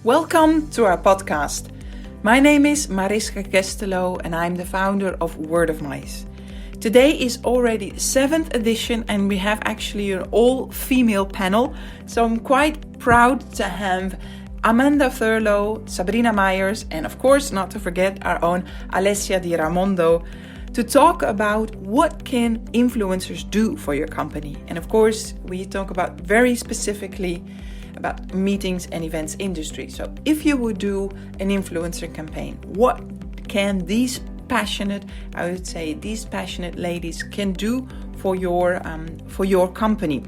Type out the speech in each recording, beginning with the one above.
Welcome to our podcast. My name is Mariska Kesteloo and I'm the founder of Word of Mice. Today is already the 7th edition and we have actually an all-female panel. So I'm quite proud to have Amanda Thurlow, Sabrina Meyers and of course not to forget our own Alessia di Raimondo to talk about what can influencers do for your company. And of course we talk about very specifically about meetings and events industry. So if you would do an influencer campaign, what can these passionate ladies can do for your company?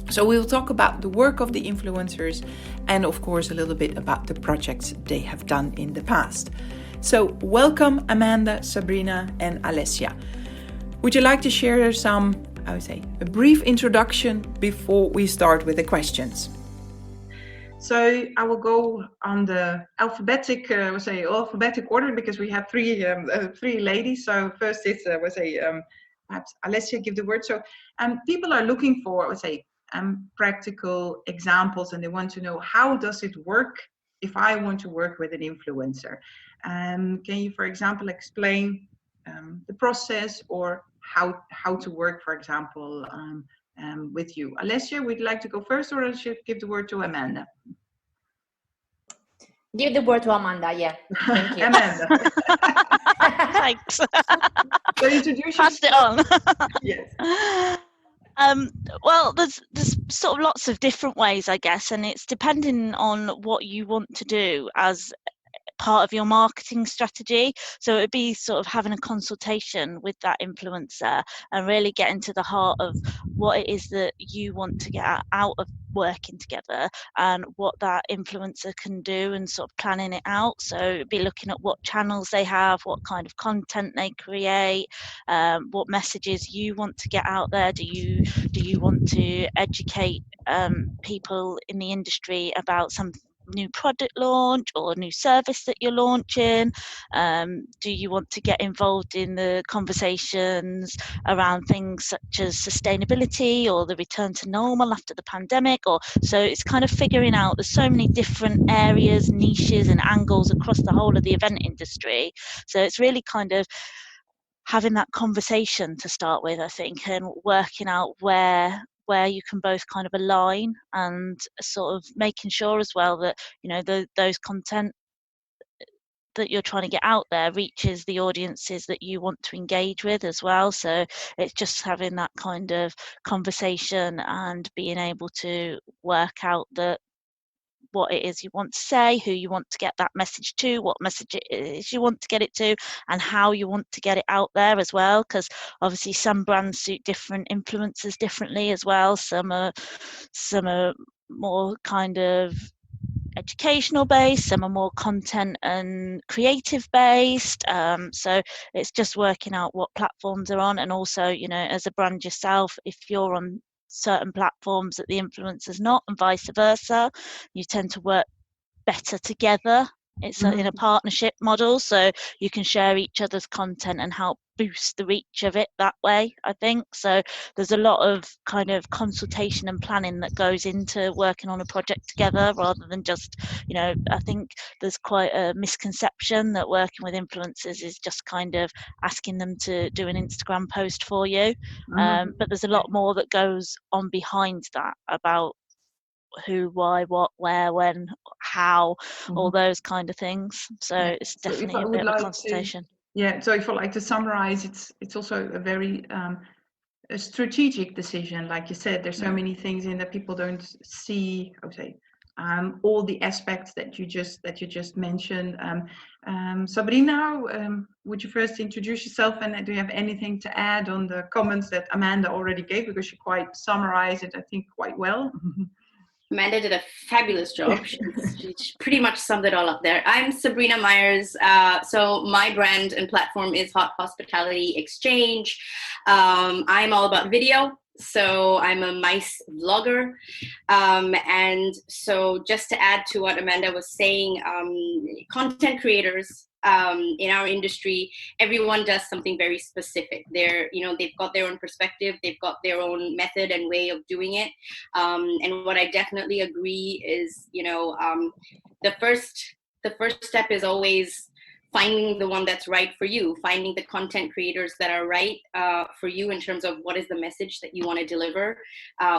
So we'll talk about the work of the influencers and of course a little bit about the projects they have done in the past. So welcome Amanda, Sabrina and Alessia. Would you like to share a brief introduction before we start with the questions? So I will go on the alphabetic order because we have three ladies. So first it's perhaps Alessia give the word. So people are looking for practical examples and they want to know how does it work if I want to work with an influencer. Can you, for example, explain the process or how to work, for example, with you? Alessia, would you like to go first or I should give the word to Amanda? Give the word to Amanda, yeah. Thank you. Amanda. Thanks. So introduce Passed it on. Yes. Well, there's sort of lots of different ways, I guess, and it's depending on what you want to do as part of your marketing strategy. So it would be sort of having a consultation with that influencer and really getting to the heart of what it is that you want to get out of working together and what that influencer can do and sort of planning it out. So be looking at what channels they have, what kind of content they create, what messages you want to get out there. Do you want to educate people in the industry about some new product launch or new service that you're launching? Do you want to get involved in the conversations around things such as sustainability or the return to normal after the pandemic? Or so it's kind of figuring out, there's so many different areas, niches and angles across the whole of the event industry. So it's really kind of having that conversation to start with, I think, and working out where you can both kind of align and sort of making sure as well that, you know, those content that you're trying to get out there reaches the audiences that you want to engage with as well. So it's just having that kind of conversation and being able to work out what it is you want to say, who you want to get that message to, what message it is you want to get it to, and how you want to get it out there as well. Because obviously some brands suit different influencers differently as well. Some are more kind of educational based, some are more content and creative based. So it's just working out what platforms are on, and also, you know, as a brand yourself, if you're on certain platforms that the influencer's not and vice versa, you tend to work better together. It's in a partnership model, so you can share each other's content and help boost the reach of it that way, I think. So there's a lot of kind of consultation and planning that goes into working on a project together, rather than just, you know, I think there's quite a misconception that working with influencers is just kind of asking them to do an Instagram post for you. But there's a lot more that goes on behind that about who, why, what, where, when, how, all those kind of things. So it's definitely a bit of a consultation. So if I like to summarize, it's also a very a strategic decision. Like you said, there's so many things in that people don't see, I would say, all the aspects that you just mentioned. Sabrina, would you first introduce yourself, and do you have anything to add on the comments that Amanda already gave, because she quite summarized it, I think, quite well. Amanda did a fabulous job. She pretty much summed it all up there. I'm Sabrina Meyers. So my brand and platform is Hot Hospitality Exchange. I'm all about video. So I'm a mice vlogger. And so just to add to what Amanda was saying, content creators in our industry, everyone does something very specific. They've got their own perspective, they've got their own method and way of doing it. And what I definitely agree is, the first step is always finding the one that's right for you, finding the content creators that are right for you in terms of what is the message that you want to deliver,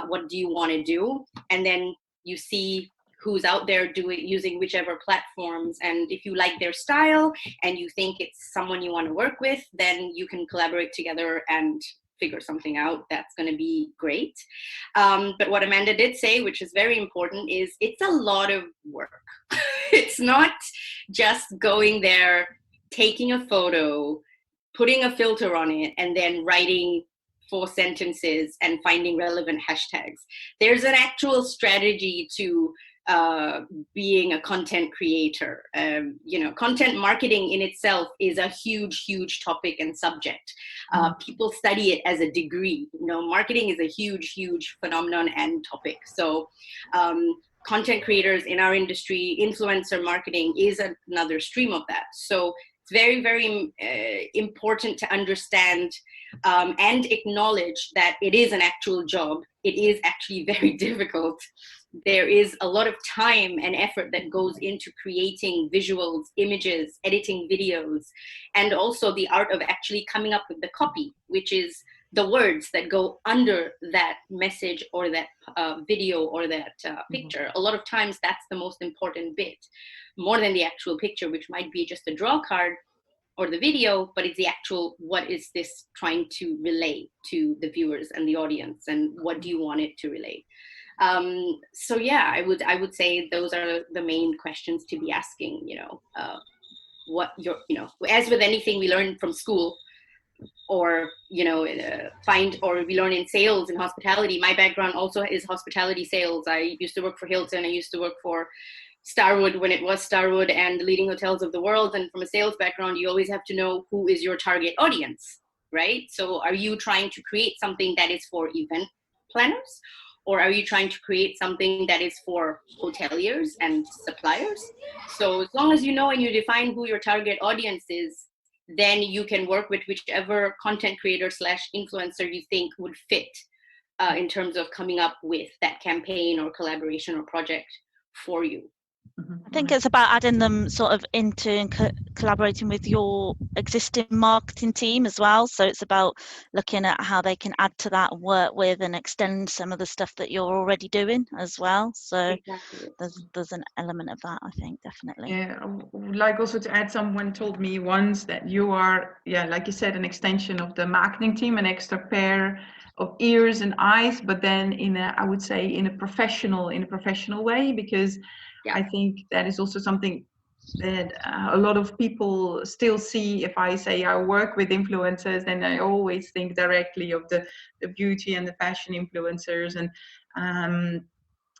what do you want to do, and then you see who's out there using whichever platforms, and if you like their style and you think it's someone you want to work with, then you can collaborate together and figure something out that's going to be great. But what Amanda did say, which is very important, is it's a lot of work. It's not just going there, taking a photo, putting a filter on it, and then writing 4 sentences and finding relevant hashtags. There's an actual strategy to being a content creator. Content marketing in itself is a huge topic and subject. People study it as a degree. Marketing is a huge phenomenon and topic. So content creators in our industry, influencer marketing is another stream of that. So it's very important to understand and acknowledge that it is an actual job. It is actually very difficult. There is a lot of time and effort that goes into creating visuals, images, editing videos, and also the art of actually coming up with the copy, which is the words that go under that message or that video or that picture. A lot of times that's the most important bit, more than the actual picture, which might be just a draw card or the video, but it's the actual, what is this trying to relay to the viewers and the audience, and what do you want it to relay? So yeah, I would say those are the main questions to be asking. What as with anything we learn from school, or we learn in sales and hospitality. My background also is hospitality sales. I used to work for Hilton. I used to work for Starwood when it was Starwood and leading hotels of the world. And from a sales background, you always have to know who is your target audience, right? So are you trying to create something that is for event planners? Or are you trying to create something that is for hoteliers and suppliers? So as long as you know and you define who your target audience is, then you can work with whichever content creator / influencer you think would fit in terms of coming up with that campaign or collaboration or project for you. I think it's about adding them sort of into and collaborating with your existing marketing team as well. So it's about looking at how they can add to that and work with and extend some of the stuff that you're already doing as well. So exactly. There's an element of that, I think, definitely. Yeah, I would like also to add, someone told me once that you are, like you said, an extension of the marketing team, an extra pair of ears and eyes, but then in a professional way, because I think that is also something that a lot of people still see. If I say I work with influencers, then I always think directly of the beauty and the fashion influencers. And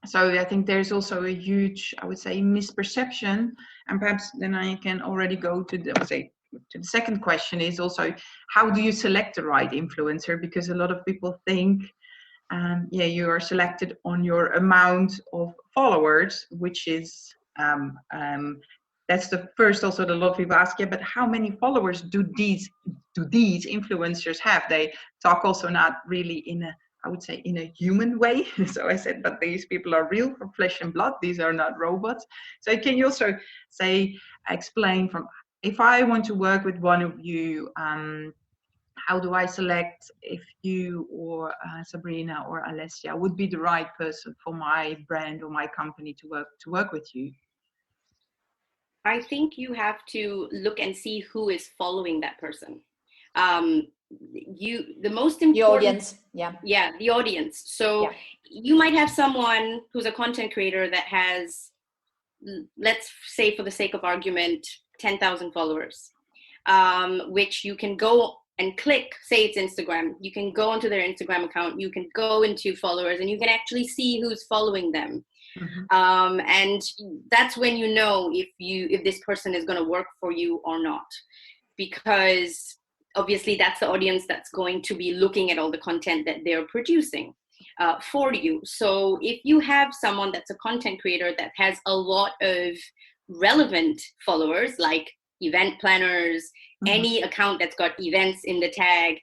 so I think there's also a huge, I would say, misperception. And perhaps then I can already go to the second question, is also, how do you select the right influencer? Because a lot of people think, you are selected on your amount of followers, which is that's the first. Also, a lot of people ask, but how many followers do these influencers have? They talk also not really in a human way. So I said, but these people are real, from flesh and blood. These are not robots. So can you also explain, from, if I want to work with one of you, how do I select if you or Sabrina or Alessia would be the right person for my brand or my company to work with you? I think you have to look and see who is following that person. The most important, the audience. The audience. So you might have someone who's a content creator that has, let's say for the sake of argument, 10,000 followers, which you can go and click, say it's Instagram, you can go onto their Instagram account, you can go into followers, and you can actually see who's following them. Mm-hmm. And that's when you know if this person is going to work for you or not, because obviously that's the audience that's going to be looking at all the content that they're producing for you. So if you have someone that's a content creator that has a lot of relevant followers, like event planners, any account that's got events in the tag,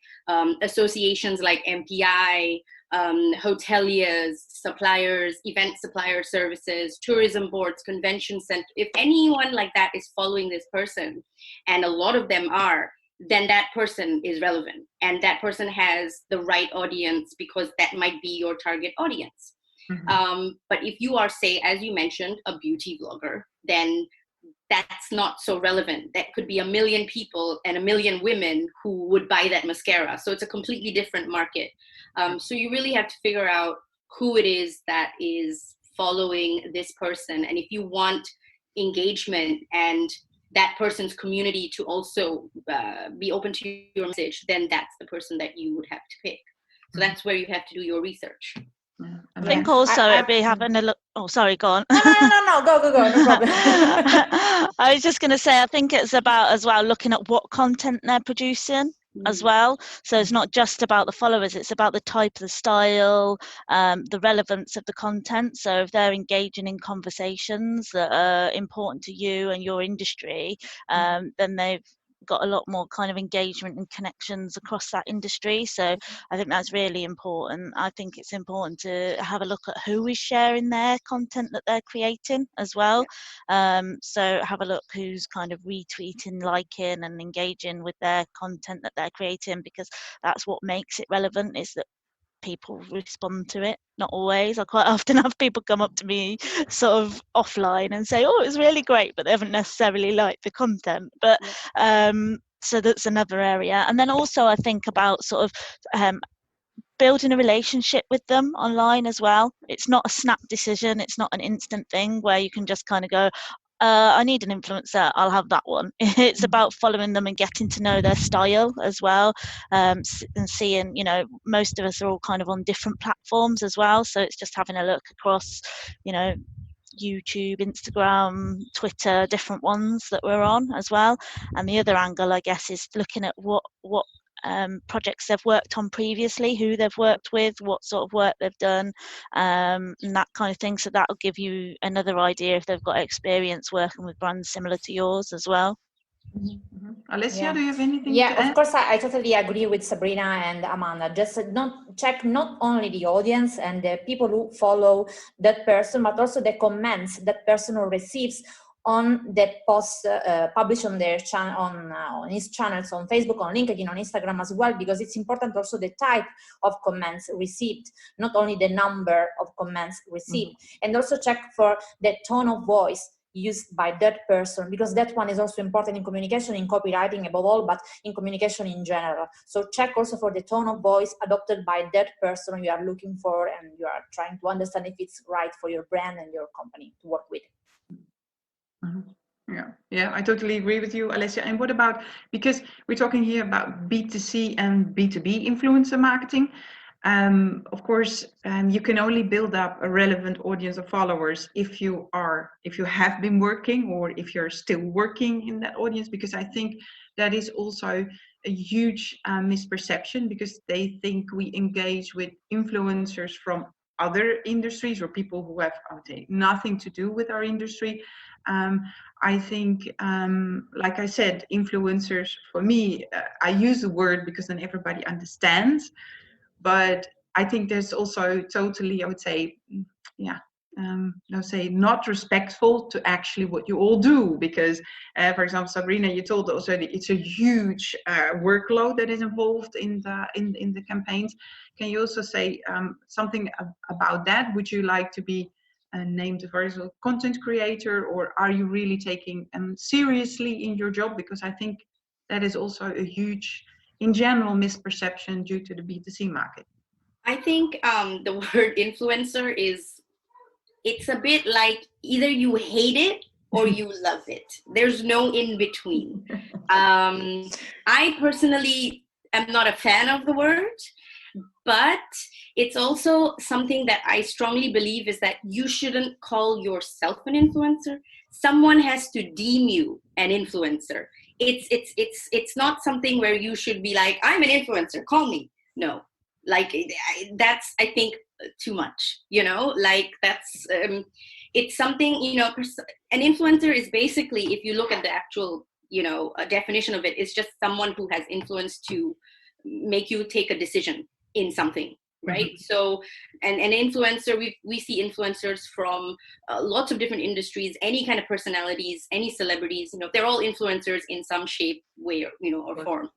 associations like MPI, hoteliers, suppliers, event supplier services, tourism boards, convention center. If anyone like that is following this person, and a lot of them are, then that person is relevant, and that person has the right audience, because that might be your target audience. But if you are, say, as you mentioned, a beauty vlogger, then that's not so relevant. That could be 1 million people and 1 million women who would buy that mascara. So it's a completely different market. So you really have to figure out who it is that is following this person. And if you want engagement and that person's community to also be open to your message, then that's the person that you would have to pick. So that's where you have to do your research. I think also it'd be having a look. Oh, sorry, go on. No, go, no problem. I was just going to say, I think it's about as well looking at what content they're producing as well. So it's not just about the followers, it's about the type, the style, the relevance of the content. So if they're engaging in conversations that are important to you and your industry, then they've got a lot more kind of engagement and connections across that industry. So I think that's really important. I think it's important to have a look at who is sharing their content that they're creating as well. So have a look who's kind of retweeting, liking and engaging with their content that they're creating, because that's what makes it relevant, is that people respond to it. Not always. I quite often have people come up to me sort of offline and say, oh, it was really great, but they haven't necessarily liked the content. But so that's another area. And then also I think about sort of building a relationship with them online as well. It's not a snap decision. It's not an instant thing where you can just kind of go, I need an influencer, I'll have that one. It's about following them and getting to know their style as well, and seeing, you know, most of us are all kind of on different platforms as well, so it's just having a look across, you know, YouTube, Instagram, Twitter, different ones that we're on as well. And the other angle, I guess, is looking at what projects they've worked on previously, who they've worked with, what sort of work they've done, and that kind of thing. So that'll give you another idea if they've got experience working with brands similar to yours as well. Alessia, do you have anything to add? Of course, I totally agree with Sabrina and Amanda. Just check not only the audience and the people who follow that person, but also the comments that person receives on that post published on their channel, on his channels, on Facebook, on LinkedIn, on Instagram as well, because it's important also the type of comments received, not only the number of comments received. And also check for the tone of voice used by that person, because that one is also important in communication, in copywriting above all, but in communication in general. So check also for the tone of voice adopted by that person you are looking for, and you are trying to understand if it's right for your brand and your company to work with. Yeah, I totally agree with you, Alessia. And what about, because we're talking here about B2C and B2B influencer marketing, of course, you can only build up a relevant audience of followers if you have been working, or if you're still working in that audience, because I think that is also a huge misperception, because they think we engage with influencers from other industries or people who have, I would say, nothing to do with our industry. I think, like I said, influencers, for me, I use the word because then everybody understands. But I think there's also totally, I would say, not respectful to actually what you all do. Because, for example, Sabrina, you told also that it's a huge workload that is involved in the campaigns. Can you also say something about that? Would you like to be named as a content creator, or are you really taking seriously in your job? Because I think that is also a huge, in general, misperception due to the B2C market. I think the word influencer it's a bit like either you hate it or you love it. There's no in between. I personally am not a fan of the word, but it's also something that I strongly believe is that you shouldn't call yourself an influencer. Someone has to deem you an influencer. It's not something where you should be like, I'm an influencer, call me. No, like that's, I think, too much, you know, like that's, it's something, you know, an influencer is basically, if you look at the actual, you know, definition of it, it's just someone who has influence to make you take a decision in something. right? So, and an influencer, we see influencers from lots of different industries, any kind of personalities, any celebrities, you know, they're all influencers in some shape, way, you know, or form.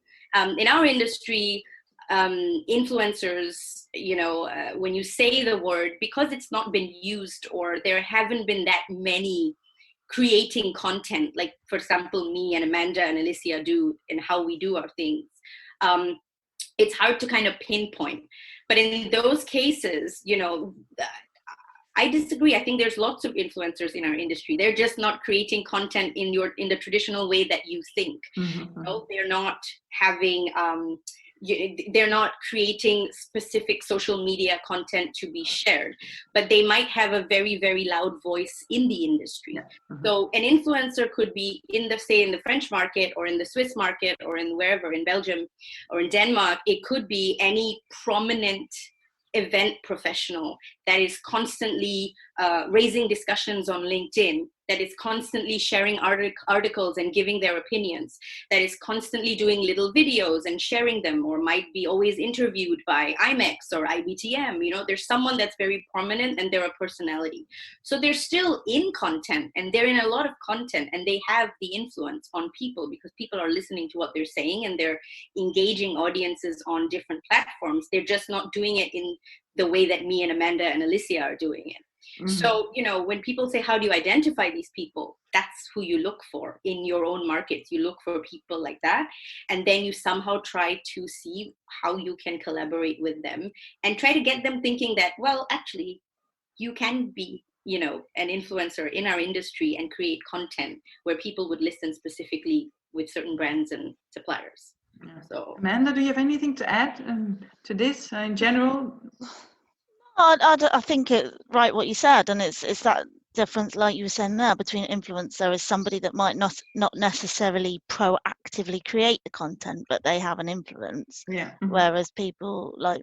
In our industry, influencers, you know, when you say the word, because it's not been used, or there haven't been that many creating content, like for example, me and Amanda and Alessia do, and how we do our things, it's hard to kind of pinpoint. But in those cases, you know, I disagree. I think there's lots of influencers in our industry. They're just not creating content in the traditional way that you think. You know, they're not having they're not creating specific social media content to be shared, but they might have a very, very loud voice in the industry. So an influencer could be in the French market, or in the Swiss market, or in wherever, in Belgium or in Denmark. It could be any prominent event professional that is constantly raising discussions on LinkedIn, that is constantly sharing articles and giving their opinions, that is constantly doing little videos and sharing them, or might be always interviewed by IMEX or IBTM. You know, there's someone that's very prominent and they're a personality. So they're still in content, and they're in a lot of content, and they have the influence on people because people are listening to what they're saying, and they're engaging audiences on different platforms. They're just not doing it in the way that me and Amanda and Alessia are doing it. So, you know, when people say, how do you identify these people? That's who you look for in your own markets. You look for people like that. And then you somehow try to see how you can collaborate with them and try to get them thinking that, well, actually, you can be, you know, an influencer in our industry and create content where people would listen specifically with certain brands and suppliers. So, Amanda, do you have anything to add to this in general? I think it right what you said, and it's that difference, like you were saying there, between influencer is somebody that might not necessarily proactively create the content, but they have an influence. Whereas people like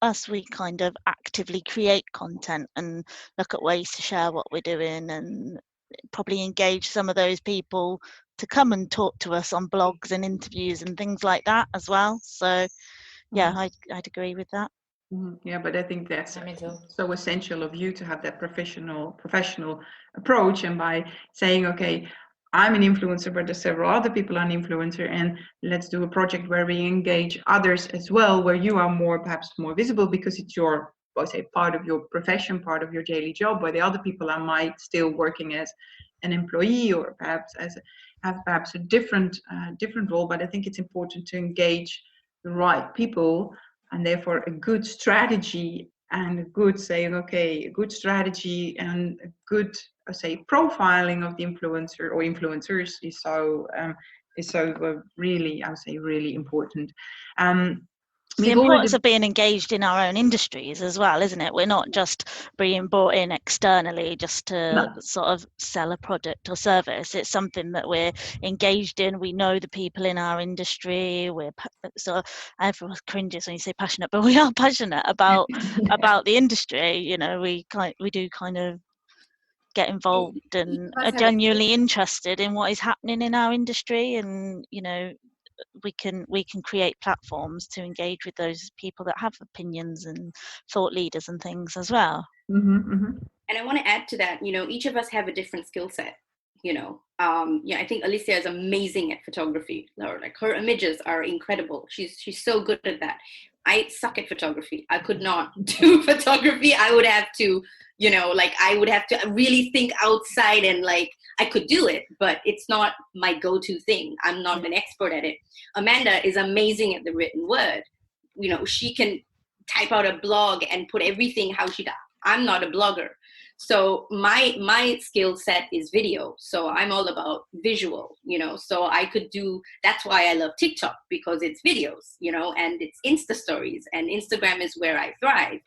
us, we kind of actively create content and look at ways to share what we're doing, and probably engage some of those people to come and talk to us on blogs and interviews and things like that as well. So yeah, I'd agree with that. Yeah, but I think that's so essential of you to have that professional approach, and by saying, okay, I'm an influencer, but there's several other people are an influencer, and let's do a project where we engage others as well, where you are perhaps more visible because it's your, I say, part of your profession, part of your daily job, where the other people might still working as an employee, or perhaps have a different role. But I think it's important to engage the right people, and therefore a good strategy and a good strategy and a good, profiling of the influencer or influencers is so really, I would say, really important. The importance of being engaged in our own industries as well, isn't it? We're not just being brought in externally just to sort of sell a product or service. It's something that we're engaged in. We know the people in our industry. Everyone cringes when you say passionate, but we are passionate about about the industry. You know, we do kind of get involved and are genuinely interested in what is happening in our industry, and you know, we can create platforms to engage with those people that have opinions and thought leaders and things as well. And I want to add to that, you know, each of us have a different skill set, you know. I think Alessia is amazing at photography. Like, her images are incredible. She's so good at that. I suck at photography. I could not do photography. I would have to, you know, like, I would have to really think outside, and like, I could do it, but it's not my go-to thing. I'm not an expert at it. Amanda is amazing at the written word. You know, she can type out a blog and put everything how she does. I'm not a blogger. So my skill set is video. So I'm all about visual, you know, so I could do, that's why I love TikTok, because it's videos, you know, and it's Insta stories, and Instagram is where I thrive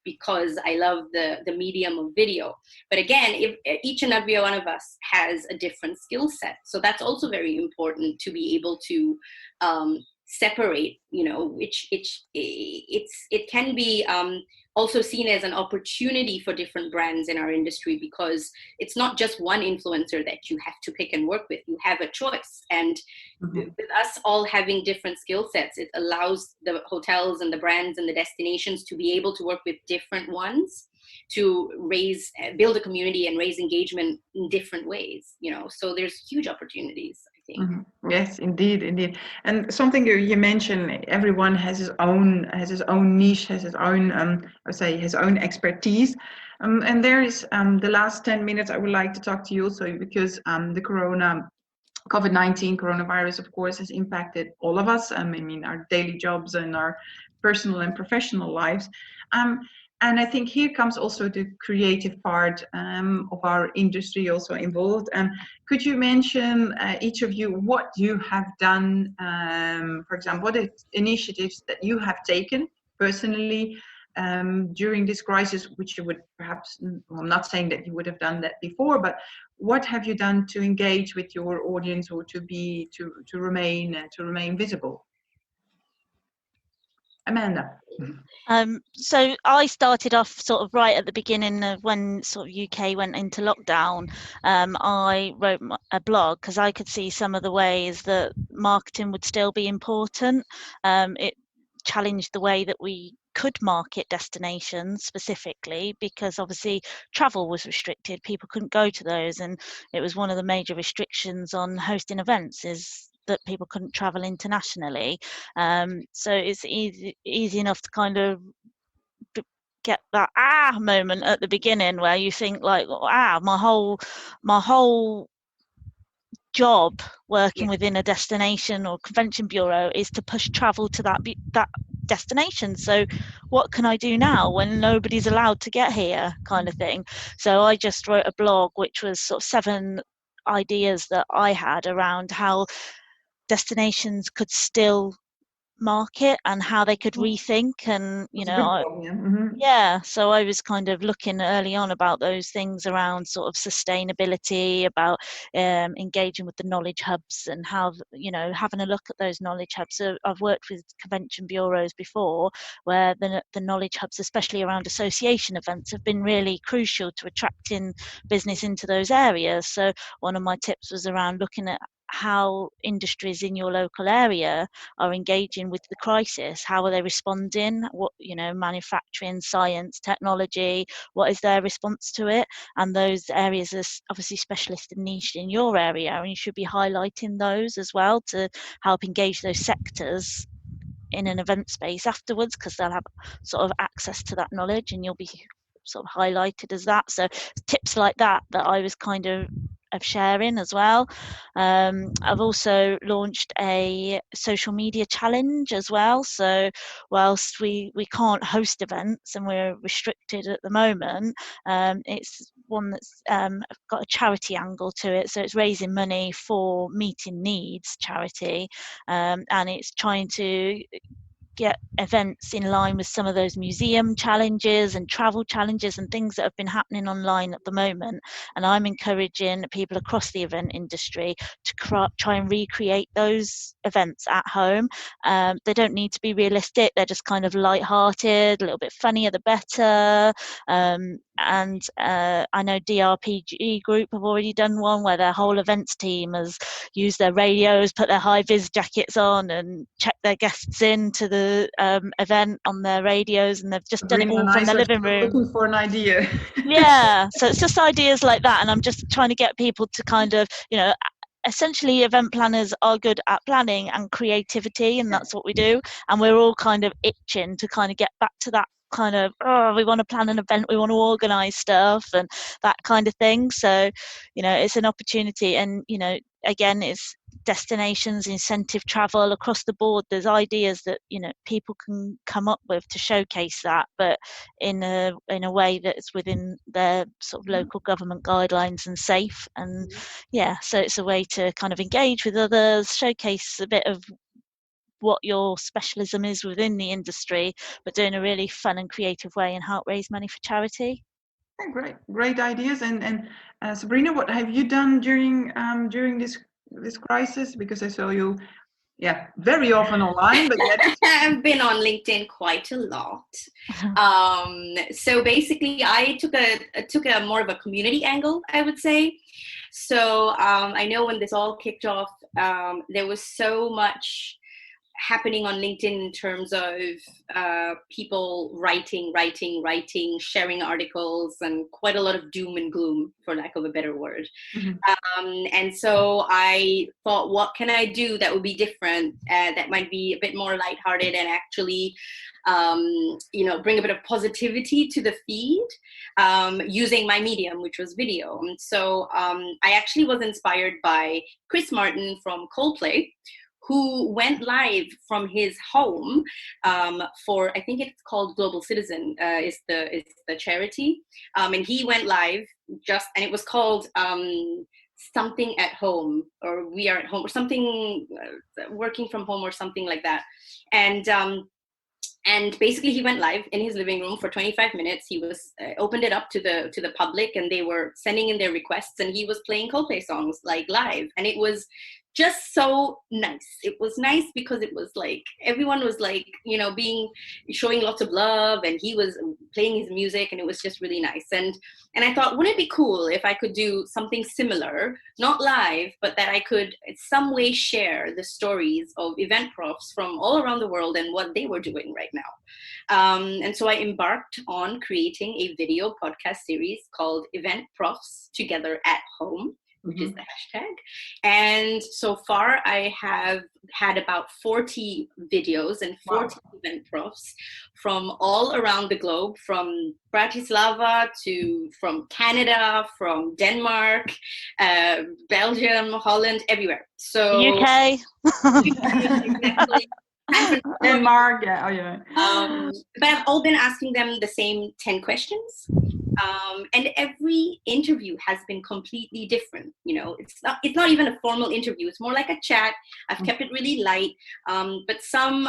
because I love the medium of video. But again, if each and every one of us has a different skill set. So that's also very important to be able to separate, you know, it can be also seen as an opportunity for different brands in our industry, because it's not just one influencer that you have to pick and work with. You have a choice. And with us all having different skill sets, it allows the hotels and the brands and the destinations to be able to work with different ones to build a community and raise engagement in different ways, so there's huge opportunities, I think. Yes, indeed. And something you mentioned, everyone has his own niche, has his own his own expertise. And there is the last 10 minutes I would like to talk to you also, because the COVID-19 coronavirus, of course, has impacted all of us. I mean, our daily jobs and our personal and professional lives. And I think here comes also the creative part of our industry also involved. Could you mention, each of you, what you have done, for example, what initiatives that you have taken personally during this crisis, which you would perhaps, well, I'm not saying that you would have done that before, but what have you done to engage with your audience, or to remain visible? Amanda. So I started off sort of right at the beginning of when sort of UK went into lockdown. I wrote a blog because I could see some of the ways that marketing would still be important. It challenged the way that we could market destinations specifically, because obviously travel was restricted, people couldn't go to those, and it was one of the major restrictions on hosting events is that people couldn't travel internationally. So it's easy enough to kind of get that moment at the beginning where you think like, my whole job working within a destination or convention bureau is to push travel to that destination. So what can I do now when nobody's allowed to get here, kind of thing. So I just wrote a blog which was sort of 7 ideas that I had around how destinations could still market and how they could rethink, and so I was kind of looking early on about those things around sort of sustainability, about engaging with the knowledge hubs, and how, having a look at those knowledge hubs. So I've worked with convention bureaus before where the knowledge hubs, especially around association events, have been really crucial to attracting business into those areas. So one of my tips was around looking at how industries in your local area are engaging with the crisis. How are they responding? What, manufacturing, science, technology, what is their response to it? And those areas are obviously specialist and niche in your area, and you should be highlighting those as well to help engage those sectors in an event space afterwards, because they'll have sort of access to that knowledge and you'll be sort of highlighted as that. So tips like that I was kind of sharing as well. I've also launched a social media challenge as well. So whilst we can't host events and we're restricted at the moment, it's one that's got a charity angle to it. So it's raising money for Meeting Needs charity, and it's trying to get events in line with some of those museum challenges and travel challenges and things that have been happening online at the moment. And I'm encouraging people across the event industry to try and recreate those events at home. They don't need to be realistic. They're just kind of light-hearted, a little bit funnier the better. And I know DRPG Group have already done one where their whole events team has used their radios, put their high-vis jackets on and checked their guests in to the event on their radios, and they've just done it all from their living room. Looking for an idea. Yeah, so it's just ideas like that, and I'm just trying to get people to kind of, essentially event planners are good at planning and creativity, and that's what we do, and we're all kind of itching to kind of get back to that kind of, we want to plan an event, we want to organize stuff and that kind of thing. So it's an opportunity, and again, it's destinations, incentive travel across the board. There's ideas that people can come up with to showcase that, but in a way that's within their sort of local government guidelines and safe. And so it's a way to kind of engage with others, showcase a bit of what your specialism is within the industry, but doing a really fun and creative way, and help raise money for charity. Great ideas. And Sabrina, what have you done during this crisis? Because I saw you Yeah, very often online, but yet I've been on LinkedIn quite a lot. So basically, I took a more of a community angle, I would say. So I know when this all kicked off, there was so much happening on LinkedIn in terms of people writing, sharing articles, and quite a lot of doom and gloom, for lack of a better word. And so I thought, what can I do that would be different, that might be a bit more lighthearted and actually, bring a bit of positivity to the feed, using my medium, which was video. And so I actually was inspired by Chris Martin from Coldplay, who went live from his home for, I think it's called Global Citizen, is the charity, and he went live and it was called something at home, or we are at home, or something, working from home, or something like that, and basically he went live in his living room for 25 minutes. He was opened it up to the public, and they were sending in their requests, and he was playing Coldplay songs like live, and it was just so nice. It was nice because it was like everyone was like, showing lots of love, and he was playing his music, and it was just really nice. And I thought, wouldn't it be cool if I could do something similar, not live, but that I could in some way share the stories of event profs from all around the world and what they were doing right now. And so I embarked on creating a video podcast series called Event Profs Together at Home, which is the hashtag. And so far I have had about 40 videos and 40 event profs from all around the globe, from Bratislava from Canada, from Denmark, Belgium, Holland, everywhere. So UK. Exactly. Denmark, yeah. But I've all been asking them the same 10 questions. And every interview has been completely different. It's not even a formal interview. It's more like a chat. I've kept it really light. But some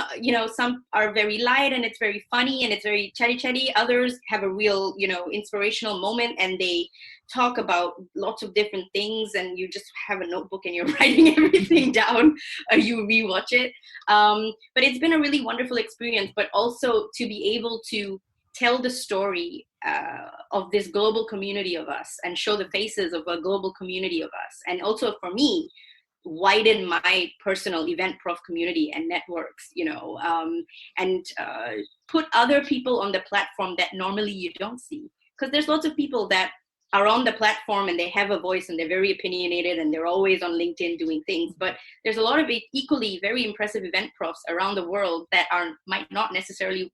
are very light and it's very funny and it's very chatty. Others have a real, inspirational moment, and they talk about lots of different things, and you just have a notebook and you're writing everything down. You rewatch it. But it's been a really wonderful experience, but also to be able to tell the story of this global community of us and show the faces of a global community of us. And also for me, widen my personal event prof community and networks, and put other people on the platform that normally you don't see. Because there's lots of people that are on the platform and they have a voice and they're very opinionated and they're always on LinkedIn doing things. But there's a lot of equally very impressive event profs around the world that might not necessarily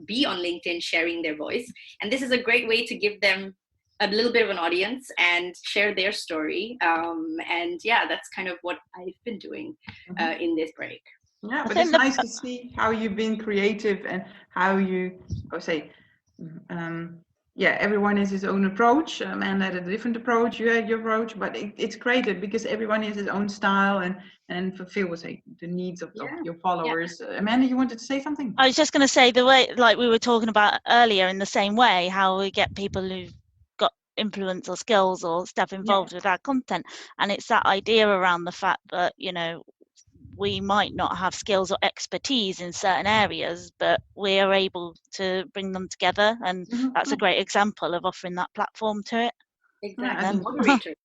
be on LinkedIn sharing their voice. And this is a great way to give them a little bit of an audience and share their story. And yeah, that's kind of what I've been doing in this break. Yeah, but it's nice to see how you've been creative and how you, everyone has his own approach. Amanda had a different approach, you had your approach, but it's creative because everyone has his own style and fulfills the needs of your followers. Yeah. Amanda, you wanted to say something? I was just going to say, the way, like we were talking about earlier, in the same way, how we get people who've got influence or skills or stuff involved with our content. And it's that idea around the fact that, we might not have skills or expertise in certain areas, but we are able to bring them together, and that's a great example of offering that platform to it. Exactly.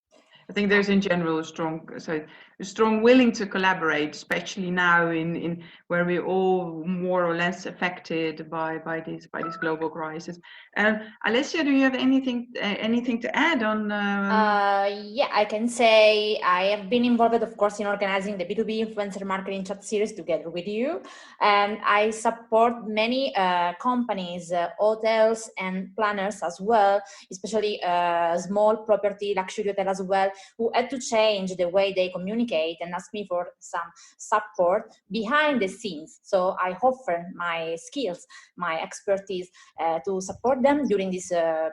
I think there's in general a strong willing to collaborate, especially now in where we're all more or less affected by this global crisis. Alessia, do you have anything to add on? Yeah, I can say I have been involved, of course, in organizing the B2B influencer marketing chat series together with you, and I support many companies, hotels and planners as well, especially small property luxury hotel as well, who had to change the way they communicate and ask me for some support behind the scenes. So I offer my skills, my expertise to support them during this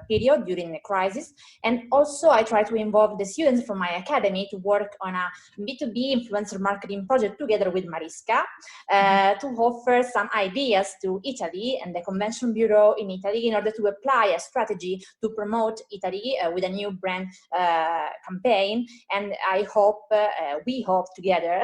period, during the crisis. And also I try to involve the students from my academy to work on a B2B influencer marketing project together with Mariska to offer some ideas to Italy and the Convention Bureau in Italy in order to apply a strategy to promote Italy with a new brand campaign campaign, and I hope, we hope together,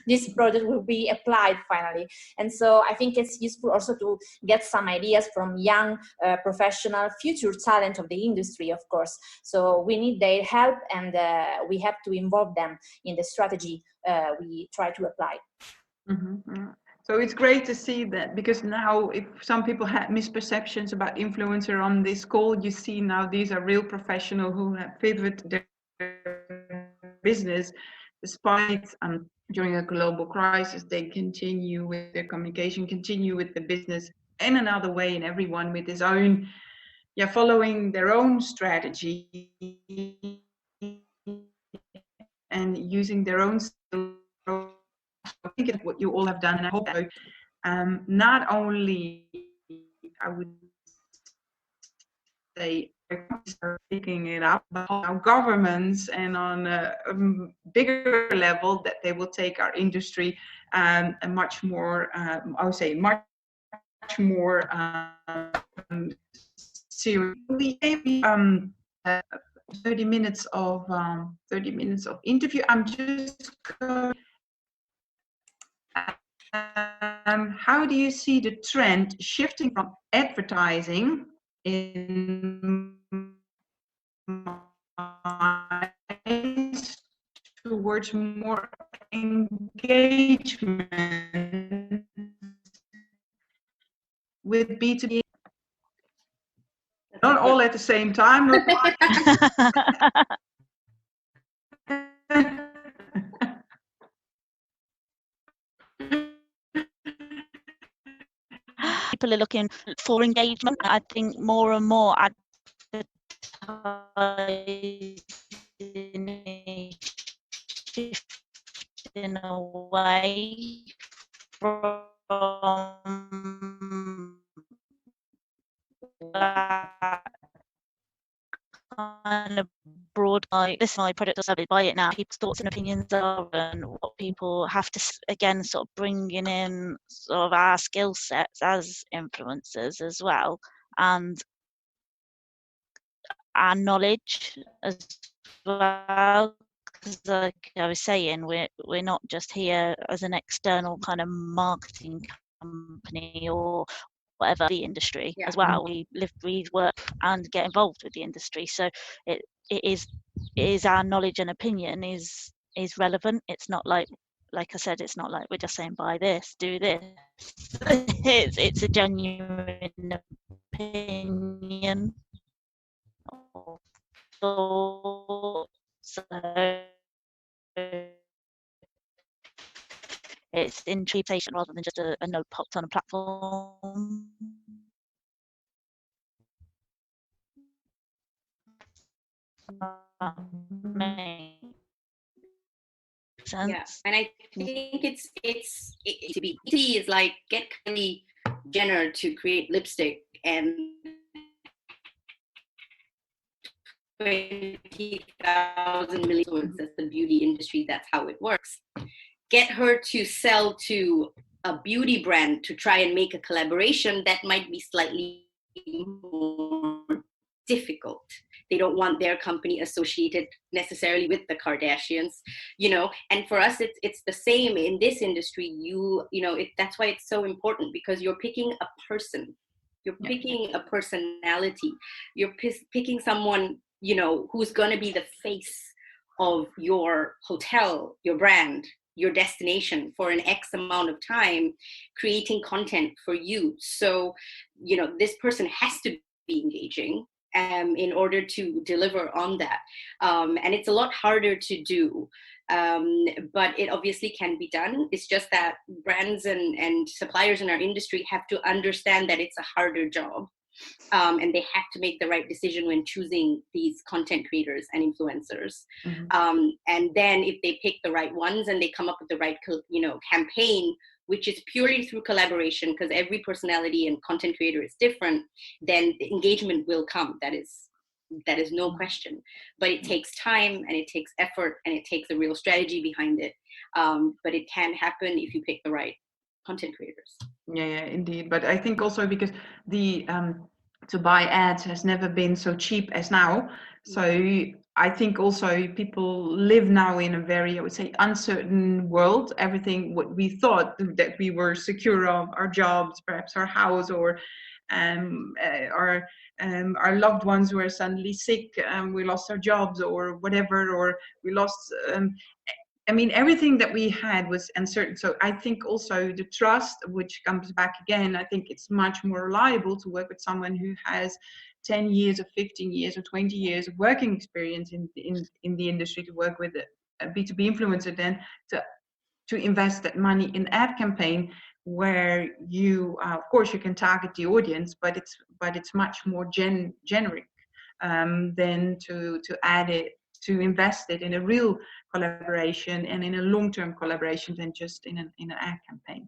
this project will be applied finally. And so I think it's useful also to get some ideas from young professional future talent of the industry, of course. So we need their help, and we have to involve them in the strategy we try to apply. Mm-hmm. So it's great to see that, because now if some people had misperceptions about influencer on this call, you see now these are real professionals who have pivoted their business despite during a global crisis. They continue with their communication, continue with the business in another way, and everyone with his own, following their own strategy and using their own skills. I think it's what you all have done, and I hope so. Not only, I would say, are picking it up, but on governments and on a bigger level, that they will take our industry a much more, I would say, much more serious. We gave 30 minutes of interview. I'm just going. How do you see the trend shifting from advertising in towards more engagement with B2B? Not all at the same time. People are looking for engagement. I think more and more advertising is shifting away from that kind of broad, like, this is my product or service, buy it now. People's thoughts and opinions are, and what people have to, again, sort of bringing in sort of our skill sets as influencers as well, and our knowledge as well. Because, like I was saying, we're not just here as an external kind of marketing company or whatever, the industry as well. We live, breathe, work, and get involved with the industry. So it is our knowledge and opinion is relevant. It's not like I said, it's not like we're just saying buy this, do this. It's a genuine opinion. So it's interpretation rather than just a note popped on a platform. Yeah, and I think it's to be easy is like get Kylie Jenner to create lipstick and 20,000 million. That's the beauty industry. That's how it works. Get her to sell to a beauty brand to try and make a collaboration that might be slightly more difficult. They don't want their company associated necessarily with the Kardashians, and for us, it's the same in this industry. That's why it's so important, because you're picking a person, you're picking a personality, you're picking someone, who's going to be the face of your hotel, your brand, your destination for an X amount of time, creating content for you. So, this person has to be engaging in order to deliver on that. And it's a lot harder to do, but it obviously can be done. It's just that brands and suppliers in our industry have to understand that it's a harder job. And they have to make the right decision when choosing these content creators and influencers. Mm-hmm. And then if they pick the right ones and they come up with the right, campaign, which is purely through collaboration, because every personality and content creator is different, then the engagement will come. That is no question. But it takes time, and it takes effort, and it takes a real strategy behind it. But it can happen if you pick the right content creators. Yeah, indeed. But I think also because the to buy ads has never been so cheap as now. So I think also people live now in a very, I would say, uncertain world. Everything what we thought that we were secure of, our jobs, perhaps our house, or our loved ones were suddenly sick, we lost our jobs or whatever, or we lost. I mean, everything that we had was uncertain. So I think also the trust, which comes back again, I think it's much more reliable to work with someone who has 10 years or 15 years or 20 years of working experience in the industry to work with a B2B influencer than to invest that money in ad campaign where you, of course, you can target the audience, but it's much more generic than to add it, to invest it in a real collaboration and in a long-term collaboration than just in an ad campaign.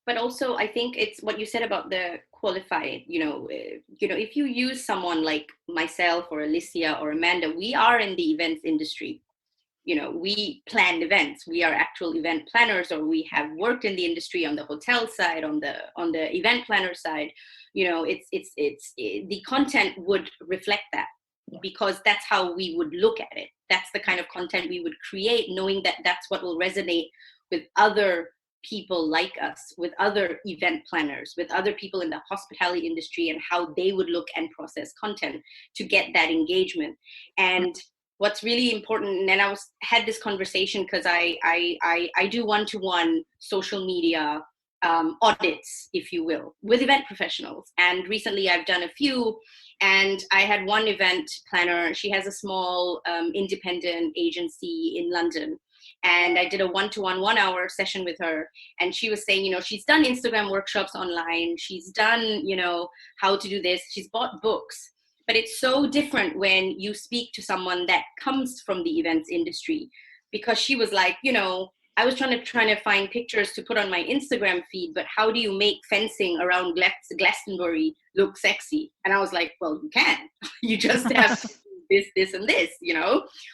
But also, I think it's what you said about the qualified, if you use someone like myself or Alessia or Amanda, we are in the events industry. We plan events. We are actual event planners, or we have worked in the industry on the hotel side, on the event planner side. The content would reflect that, because that's how we would look at it. That's the kind of content we would create, knowing that that's what will resonate with other people like us, with other event planners, with other people in the hospitality industry, and how they would look and process content to get that engagement. And what's really important, and I had this conversation because I do one-to-one social media audits, if you will, with event professionals. And recently I've done a few, and I had one event planner. She has a small independent agency in London. And I did a one-to-one 1-hour session with her. And she was saying, she's done Instagram workshops online. She's done, how to do this. She's bought books. But it's so different when you speak to someone that comes from the events industry, because she was like, I was trying to find pictures to put on my Instagram feed, but how do you make fencing around Glastonbury look sexy? And I was like, well, you can. You just have this, and this,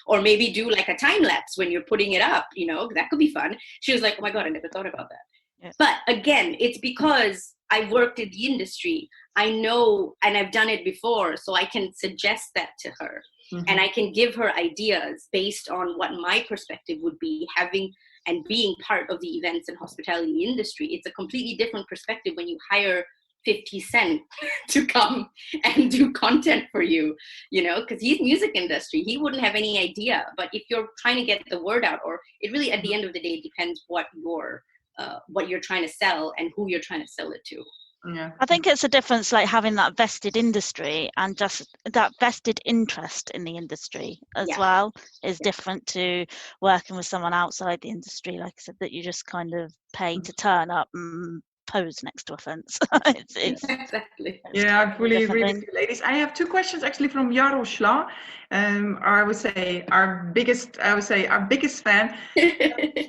or maybe do like a time lapse when you're putting it up, that could be fun. She was like, oh my God, I never thought about that. Yeah. But again, it's because I've worked in the industry. I know, and I've done it before, so I can suggest that to her. Mm-hmm. And I can give her ideas based on what my perspective would be, having and being part of the events and hospitality industry. It's a completely different perspective when you hire 50 Cent to come and do content for you, because he's music industry. He wouldn't have any idea. But if you're trying to get the word out, or it really, at the end of the day, depends what you're trying to sell and who you're trying to sell it to. Yeah. I think it's a difference, like having that vested industry and just that vested interest in the industry as well is different to working with someone outside the industry, like I said, that you just kind of pay to turn up and pose next to a fence. it's exactly. Yeah, I fully agree with you, ladies. I have 2 questions actually from Jaroslav. I would say our biggest fan.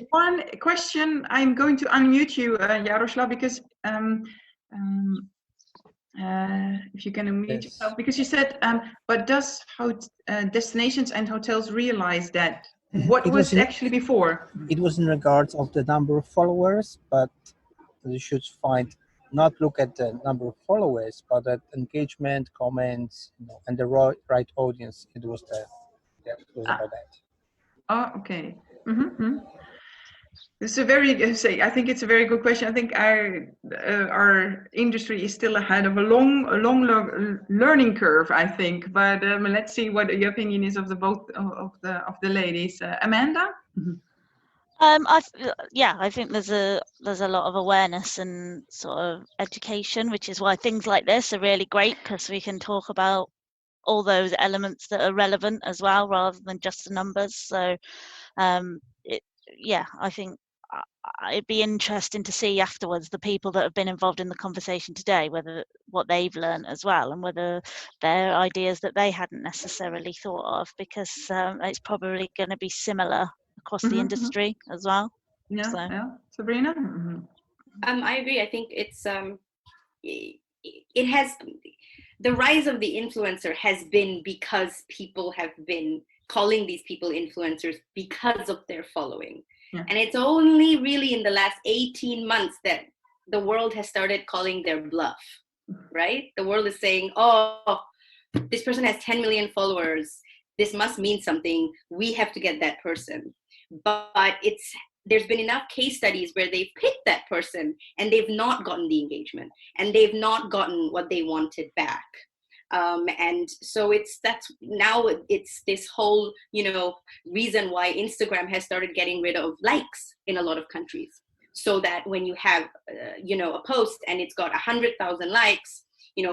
One question, I'm going to unmute you, Jaroslav, because if you can unmute yourself, because you said, but does destinations and hotels realize that? What was actually before? It was in regards of the number of followers, but you should not look at the number of followers, but at engagement, comments, and the right audience. It was about that. Oh, okay. Mm-hmm. This is I think it's a very good question. I think our industry is still ahead of a long learning curve, I think. But let's see what your opinion is of the ladies. Amanda? Mm-hmm. I think there's a lot of awareness and sort of education, which is why things like this are really great, because we can talk about all those elements that are relevant as well, rather than just the numbers. So I think it'd be interesting to see afterwards the people that have been involved in the conversation today, whether what they've learned as well, and whether they're ideas that they hadn't necessarily thought of, because it's probably going to be similar across the industry as well. Yeah. Sabrina? Mm-hmm. I agree. I think it's it has, the rise of the influencer has been because people have been calling these people influencers because of their following. Yeah. And it's only really in the last 18 months that the world has started calling their bluff, right? The world is saying, oh, this person has 10 million followers. this must mean something. We have to get that person. But there's been enough case studies where they've picked that person and they've not gotten the engagement and they've not gotten what they wanted back. And so it's this whole, reason why Instagram has started getting rid of likes in a lot of countries. So that when you have, a post and it's got 100,000 likes,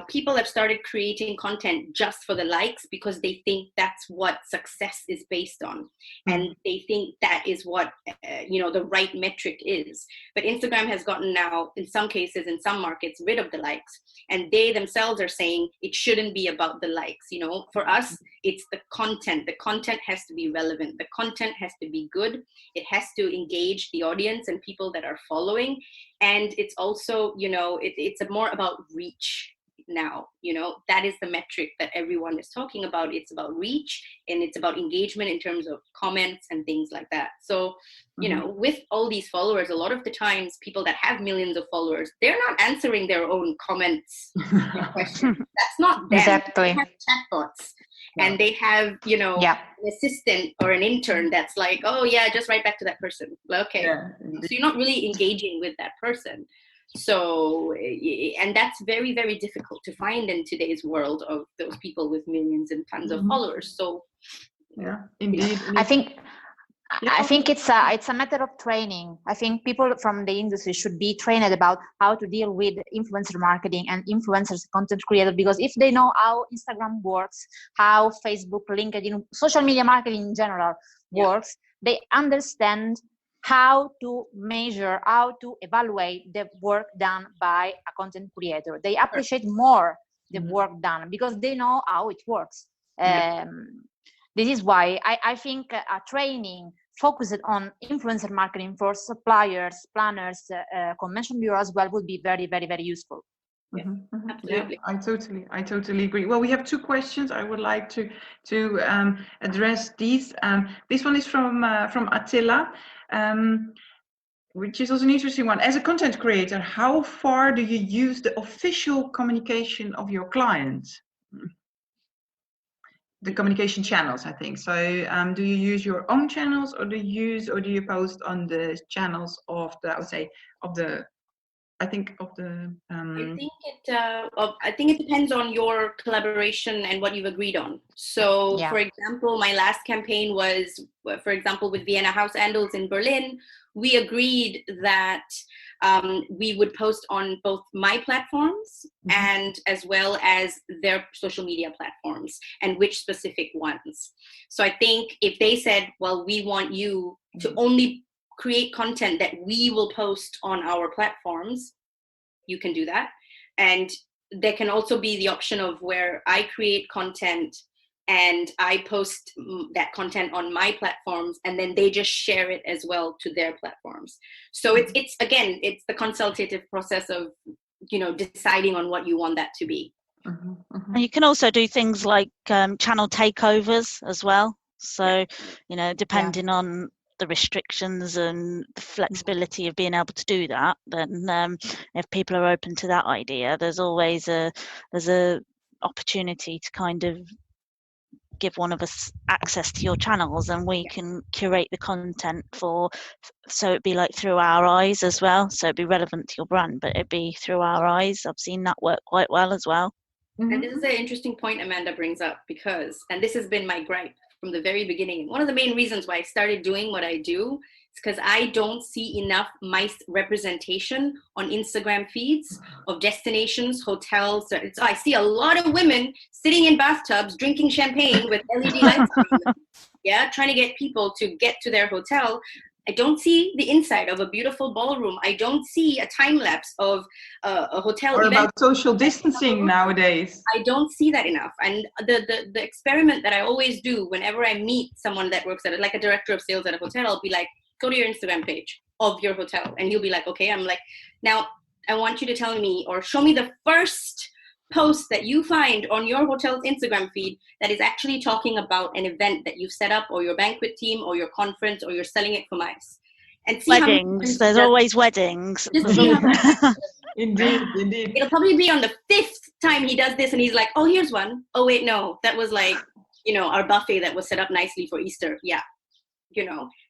people have started creating content just for the likes because they think that's what success is based on. And they think that is what, the right metric is. But Instagram has gotten now, in some cases, in some markets, rid of the likes. And they themselves are saying it shouldn't be about the likes. For us, it's the content. The content has to be relevant. The content has to be good. It has to engage the audience and people that are following. And it's also, it's more about reach. Now, that is the metric that everyone is talking about. It's about reach and it's about engagement in terms of comments and things like that. So, with all these followers, a lot of the times people that have millions of followers, they're not answering their own comments and questions. That's not them. Exactly. They have chatbots and they have, an assistant or an intern that's like, oh yeah, just write back to that person. Okay. Yeah. So you're not really engaging with that person. So, and that's very, very difficult to find in today's world of those people with millions and tons of followers. So, yeah, indeed. I think it's a matter of training. I think people from the industry should be trained about how to deal with influencer marketing and influencers, content creators, because if they know how Instagram works, how Facebook, LinkedIn, social media marketing in general works, they understand how to measure, how to evaluate the work done by a content creator. They appreciate more the work done because they know how it works. This is why I think a training focused on influencer marketing for suppliers, planners, convention bureaus as well would be very, very, very useful. Yeah, absolutely. Yeah, I totally agree. Well, we have two questions. I would like to address these. This one is from Attila. Which is also an interesting one. As a content creator, how far do you use the official communication of your clients? The communication channels, I think. So do you use your own channels or do you post on the channels of the, I think it depends on your collaboration and what you've agreed on. So, for example, my last campaign was, for example, with Vienna House Handles in Berlin. We agreed that we would post on both my platforms and as well as their social media platforms and which specific ones. So I think if they said, well, we want you to only create content that we will post on our platforms, you can do that. And there can also be the option of where I create content and I post that content on my platforms and then they just share it as well to their platforms. So it's the consultative process of, deciding on what you want that to be. And you can also do things like channel takeovers as well. So, depending on the restrictions and the flexibility of being able to do that, then if people are open to that idea, there's always a opportunity to kind of give one of us access to your channels and we can curate the content so it'd be like through our eyes as well, so it'd be relevant to your brand but it'd be through our eyes. I've seen that work quite well as well. And this is an interesting point Amanda brings up because, and this has been my gripe from the very beginning, one of the main reasons why I started doing what I do is because I don't see enough MICE representation on Instagram feeds of destinations, hotels. So I see a lot of women sitting in bathtubs, drinking champagne with LED lights on them, trying to get people to get to their hotel. I don't see the inside of a beautiful ballroom. I don't see a time lapse of a hotel or event. About social distancing nowadays. I don't see that enough. And the experiment that I always do whenever I meet someone that works at it, like a director of sales at a hotel, I'll be like, go to your Instagram page of your hotel. And he'll be like, okay. I'm like, now I want you to tell me or show me the first post that you find on your hotel's Instagram feed that is actually talking about an event that you've set up or your banquet team or your conference or you're selling it for MICE. And see weddings. There's always weddings. Indeed. It'll probably be on the 5th time he does this and he's like, oh, here's one. Oh, wait, no, that was like our buffet that was set up nicely for Easter. Yeah.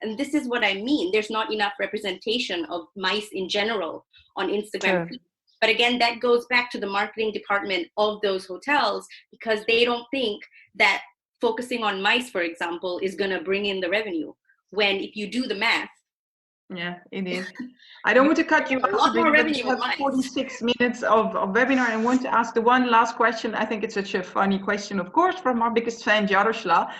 And this is what I mean. There's not enough representation of mice in general on Instagram. Sure. But again, that goes back to the marketing department of those hotels, because they don't think that focusing on mice, for example, is going to bring in the revenue. When if you do the math. Yeah, it is. I don't want to cut you off, Sabrina, but you have 46 minutes of webinar. I want to ask the one last question. I think it's such a funny question, of course, from our biggest fan, Jaroslav.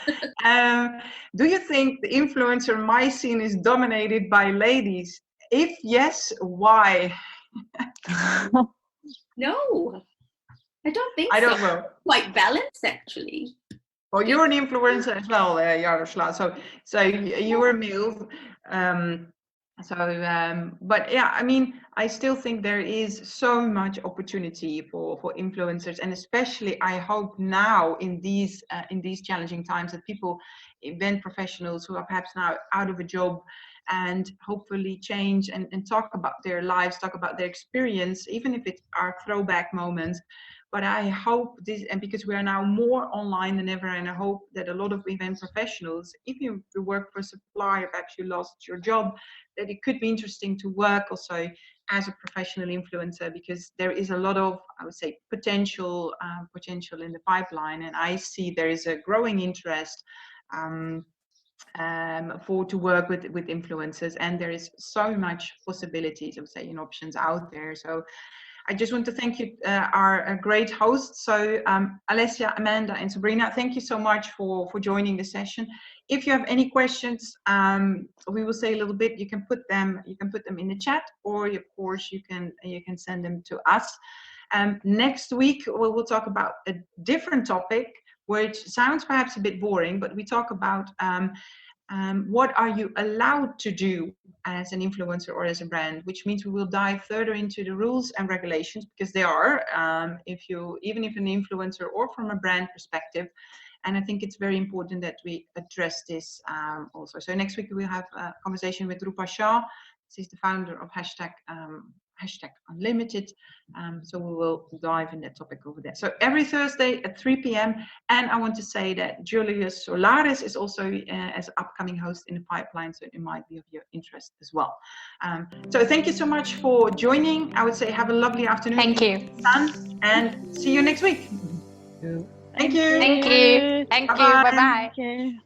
Do you think the influencer mice scene is dominated by ladies? If yes, why? No, I don't think so. I don't know. Quite balanced, actually. Well, you're an influencer as well, Jaroslav. So you're a male. But yeah, I mean, I still think there is so much opportunity for influencers, and especially I hope now in these challenging times that people, event professionals who are perhaps now out of a job, and hopefully change and talk about their lives, talk about their experience, even if it's our throwback moments. But I hope this, and because we are now more online than ever, and I hope that a lot of event professionals, if you work for a supplier, perhaps you lost your job, that it could be interesting to work also as a professional influencer, because there is a lot of, I would say, potential in the pipeline, and I see there is a growing interest to work with influencers, and there is so much possibilities, I would say, and options out there. So I just want to thank you, our great hosts. So Alessia, Amanda, and Sabrina, thank you so much for joining the session. If you have any questions, we will say a little bit. You can put them in the chat, or of course you can send them to us. Next week we will talk about a different topic, which sounds perhaps a bit boring, but we talk about what are you allowed to do as an influencer or as a brand, which means we will dive further into the rules and regulations, because they are, even if an influencer or from a brand perspective. And I think it's very important that we address this also. So next week we'll have a conversation with Rupa Shah. She's the founder of #Unlimited. So we will dive in that topic over there. So every Thursday at 3 p.m. And I want to say that Julius Solaris is also as an upcoming host in the pipeline, so it might be of your interest as well. So thank you so much for joining. I would say have a lovely afternoon. Thank you. And see you next week. Yeah. Thank you. Thank you. Thank you. Bye-bye. Thank you.